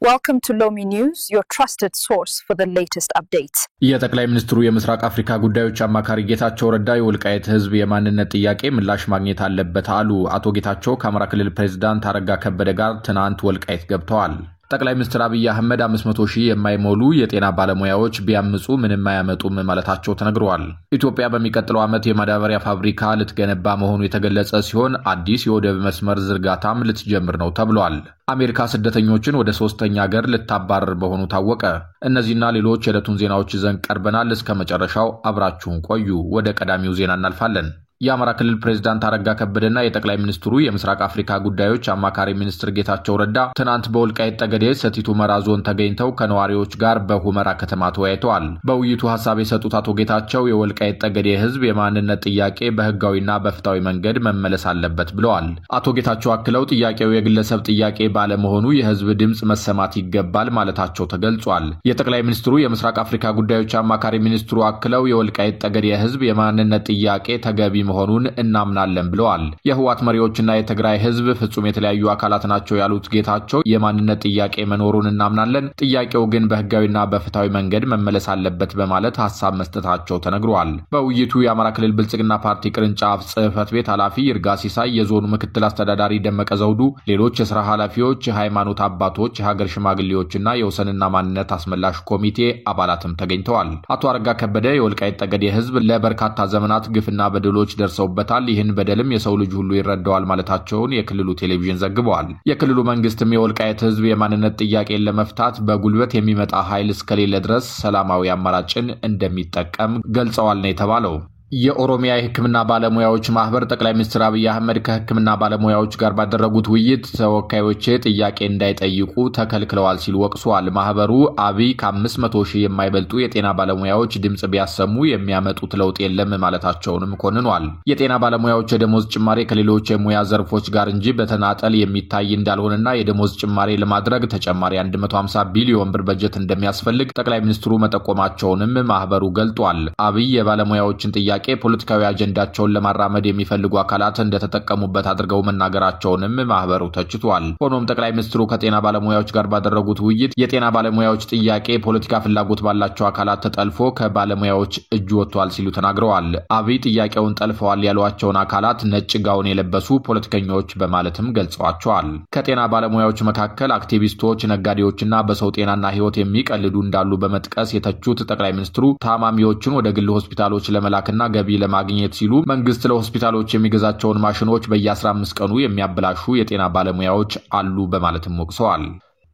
Welcome to Lomi News, your trusted source for the latest updates. የጠቅላይ ሚኒስትሩ የምስራቅ አፍሪካ ጉዳዮች አማካሪ ጌታቸው ረዳ የወልቃይት ህዝብ የማንነት ጥያቄ ምላሽ ማግኘት አለበት አሉ። አቶ ጌታቸው ከአማራ ክልል ፕሬዝዳንት አረጋ ከበደ ጋር ትናንት ወልቃይት ገብተዋል። ጠቅላይ ሚኒስትር አብይ አህመድ 500,000 የማይሞሉ የጤና ባለሙያዎች ቢያምጹ ምንም አያመጡም ማለታቸው ተነግሯል። ኢትዮጵያ በሚቀጥለው ዓመት የማዳበሪያ ፋብሪካ ልትገነባ መሆኑ የተገለጸ ሲሆን አዲስ የወደብ መስመር ዝርጋታም ልትጀምር ነው ተብሏል። አሜሪካ ስደተኞችን ወደ ሶስተኛ ሀገር ልታባረር መሆኑ ታወቀ። እነዚህና ሌሎች የዕለቱን ዜናዎች ይዘን ቀርበናል። እስከ መጨረሻው አብራችሁን ቆዩ። ወደ ቀዳሚው ዜና እናልፋለን። የአማራ ክልል ፕሬዝዳንት አረጋ ከበደና የጠቅላይ ሚኒስትሩ የምስራቅ አፍሪካ ጉዳዮች አማካሪ ሚኒስትር ጌታቸው ረዳ ትናንት በወልቃይት ጠገዴ ሰቲት ሁመራ ዞን ተገኝተው ከነዋሪዎች ጋር በሁመራ ከተማ ተወያይተዋል። በውይይቱ ሐሳብ የሰጡት አቶ ጌታቸው የወልቃይት ጠገዴ ህዝብ የማንነት ጥያቄ በህጋዊና በፍትሃዊ መንገድ መመለስ አለበት ብለዋል። አቶ ጌታቸው አክለው ጥያቄው የግለሰብ ጥያቄ ባለመሆኑ የህዝብ ድምጽ መሰማት ይገባል ማለታቸው ተገልጿል። የጠቅላይ ሚኒስትሩ የምስራቅ አፍሪካ ጉዳዮች አማካሪ ሚኒስትሩ አክለው የወልቃይት ጠገዴ ህዝብ የማንነት ጥያቄ ተገቢ መሆኑን እናምናለን ብለዋል። የህዋት መሪዎችና የትግራይ ህዝብ ፍጹም የተለያዩ አካላት ናቸው ያሉት ጌታቸው የማንነት ጥያቄ መኖሩን እናምናለን፣ ጥያቄው ግን በህጋዊና በፍትሃዊ መንገድ መመለስ አለበት በማለት ሐሳብ መስጠታቸው ተነግሯል። በውይይቱ የአማራ ክልል ብልጽግና ፓርቲ ቅርንጫፍ ጽህፈት ቤት ኃላፊ ይርጋ ሲሳይ፣ የዞኑ ምክትል አስተዳዳሪ ደመቀ ዘውዱ፣ ሌሎች የሥራ ኃላፊዎች፣ የሃይማኖት አባቶች፣ የሀገር ሽማግሌዎችና የወሰንና ማንነት አስመላሽ ኮሚቴ አባላትም ተገኝተዋል። አቶ አረጋ ከበደ የወልቃይት ጠገዴ ህዝብ ለበርካታ ዘመናት ግፍና በደሎች ደርሰውበታል፣ ይህን በደልም የሰው ልጅ ሁሉ ይረዳዋል ማለታቸውን የክልሉ ቴሌቪዥን ዘግቧል። የክልሉ መንግስትም የወልቃይት ህዝብ የማንነት ጥያቄን ለመፍታት በጉልበት የሚመጣ ኃይል እስከሌለ ድረስ ሰላማዊ አማራጭን እንደሚጠቀም ገልጸዋል ነው የተባለው። የኦሮሚያ የህክምና ባለሙያዎች ማህበር ጠቅላይ ሚኒስትር አብይ አህመድ ከህክምና ባለሙያዎች ጋር ባደረጉት ውይይት ተወካዮች ጥያቄ እንዳይጠይቁ ተከልክለዋል ሲል ወቅሷል። ማህበሩ አብይ ከ500,000 የማይበልጡ የጤና ባለሙያዎች ድምጽ ቢያሰሙ የሚያመጡት ለውጥ የለም ማለታቸውንም ኮንኗል። የጤና ባለሙያዎች የደሞዝ ጭማሪ ከሌሎች የሙያ ዘርፎች ጋር እንጂ በተናጠል የሚታይ እንዳልሆነና የደሞዝ ጭማሪ ለማድረግ ተጨማሪ 150 ቢሊዮን ብር በጀት እንደሚያስፈልግ ጠቅላይ ሚኒስትሩ መጠቆማቸውንም ማህበሩ ገልጧል። አብይ የባለሙያዎችን ጥያቄ ፖለቲካዊ አጀንዳቸውን ለማራመድ የሚፈልጉ አካላት እንደተጠቀሙበት አድርገው መናገራቸውንም ማህበሩ ተችቷል። ሆኖም ጠቅላይ ሚኒስትሩ ከጤና ባለሙያዎች ጋር ባደረጉት ውይይት የጤና ባለሙያዎች ጥያቄ ፖለቲካ ፍላጎት ባላቸው አካላት ተጠልፎ ከባለሙያዎች እጅ ወጥቷል ሲሉ ተናግረዋል። አብይ ጥያቄውን ጠልፈዋል ያሏቸውን አካላት ነጭ ጋውን የለበሱ ፖለቲከኞች በማለትም ገልጸዋቸዋል። ከጤና ባለሙያዎች መካከል አክቲቪስቶች፣ ነጋዴዎችና በሰው ጤናና ህይወት የሚቀልዱ እንዳሉ በመጥቀስ የተቹት ጠቅላይ ሚኒስትሩ ታማሚዎችን ወደ ግል ሆስፒታሎች ለመላክና ገቢ ለማግኘት ሲሉ መንግስት ለሆስፒታሎች የሚገዛቸውን ማሽኖች በየ15 ቀኑ የሚያበላሹ የጤና ባለሙያዎች አሉ በማለትም ወቅሰዋል።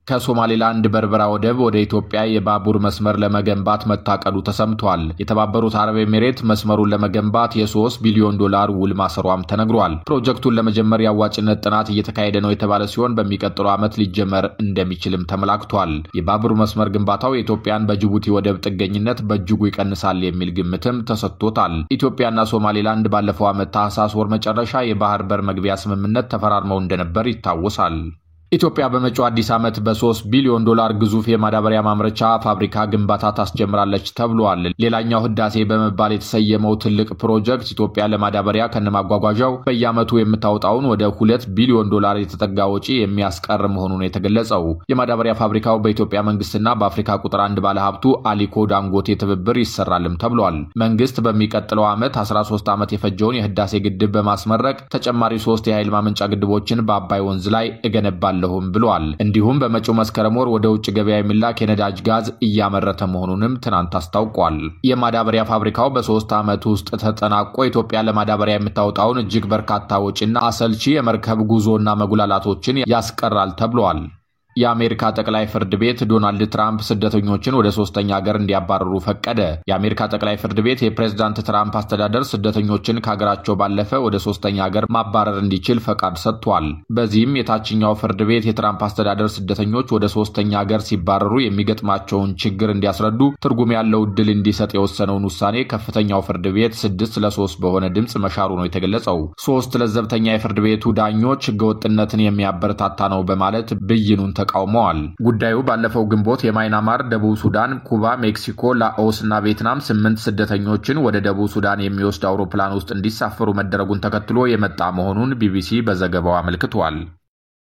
ከሶማሌላንድ በርበራ ወደብ ወደ ኢትዮጵያ የባቡር መስመር ለመገንባት መታቀዱ ተሰምቷል። የተባበሩት አረብ ኤሚሬት መስመሩን ለመገንባት የ3 ቢሊዮን ዶላር ውል ማሰሯም ተነግሯል። ፕሮጀክቱን ለመጀመር ያዋጭነት ጥናት እየተካሄደ ነው የተባለ ሲሆን በሚቀጥለው ዓመት ሊጀመር እንደሚችልም ተመላክቷል። የባቡር መስመር ግንባታው የኢትዮጵያን በጅቡቲ ወደብ ጥገኝነት በእጅጉ ይቀንሳል የሚል ግምትም ተሰጥቶታል። ኢትዮጵያና ሶማሌላንድ ባለፈው ዓመት ታህሳስ ወር መጨረሻ የባህር በር መግቢያ ስምምነት ተፈራርመው እንደነበር ይታወሳል። ኢትዮጵያ በመጪው አዲስ ዓመት በ3 ቢሊዮን ዶላር ግዙፍ የማዳበሪያ ማምረቻ ፋብሪካ ግንባታ ታስጀምራለች ተብሏል። ሌላኛው ህዳሴ በመባል የተሰየመው ትልቅ ፕሮጀክት ኢትዮጵያ ለማዳበሪያ ከነማጓጓዣው በየዓመቱ የምታወጣውን ወደ 2 ቢሊዮን ዶላር የተጠጋ ወጪ የሚያስቀር መሆኑን የተገለጸው የማዳበሪያ ፋብሪካው በኢትዮጵያ መንግስትና በአፍሪካ ቁጥር 1 ባለሀብቱ አሊኮ ዳንጎቴ ትብብር ይሰራልም ተብሏል። መንግስት በሚቀጥለው ዓመት 13 ዓመት የፈጀውን የህዳሴ ግድብ በማስመረቅ ተጨማሪ 3 የኃይል ማመንጫ ግድቦችን በአባይ ወንዝ ላይ እገነባለሁ ብሏል። እንዲሁም በመጪው መስከረም ወር ወደ ውጭ ገበያ የሚላክ የነዳጅ ጋዝ እያመረተ መሆኑንም ትናንት አስታውቋል። የማዳበሪያ ፋብሪካው በ3 ዓመት ውስጥ ተጠናቆ ኢትዮጵያ ለማዳበሪያ የምታወጣውን እጅግ በርካታ ወጪና አሰልቺ የመርከብ ጉዞና መጉላላቶችን ያስቀራል ተብሏል። የአሜሪካ ጠቅላይ ፍርድ ቤት ዶናልድ ትራምፕ ስደተኞችን ወደ ሶስተኛ ሀገር እንዲያባረሩ ፈቀደ። የአሜሪካ ጠቅላይ ፍርድ ቤት የፕሬዝዳንት ትራምፕ አስተዳደር ስደተኞችን ከሀገራቸው ባለፈ ወደ ሶስተኛ ሀገር ማባረር እንዲችል ፈቃድ ሰጥቷል። በዚህም የታችኛው ፍርድ ቤት የትራምፕ አስተዳደር ስደተኞች ወደ ሶስተኛ ሀገር ሲባረሩ የሚገጥማቸውን ችግር እንዲያስረዱ ትርጉም ያለው ዕድል እንዲሰጥ የወሰነውን ውሳኔ ከፍተኛው ፍርድ ቤት 6-3 በሆነ ድምጽ መሻሩ ነው የተገለጸው። 3 ለዘብተኛ የፍርድ ቤቱ ዳኞች ህገወጥነትን የሚያበረታታ ነው በማለት ብይኑን ተቃውመዋል። ጉዳዩ ባለፈው ግንቦት የማይናማር፣ ደቡብ ሱዳን፣ ኩባ፣ ሜክሲኮ፣ ላኦስ እና ቪየትናም 8 ስደተኞችን ወደ ደቡብ ሱዳን የሚወስድ አውሮፕላን ውስጥ እንዲሳፈሩ መደረጉን ተከትሎ የመጣ መሆኑን ቢቢሲ በዘገባው አመልክቷል።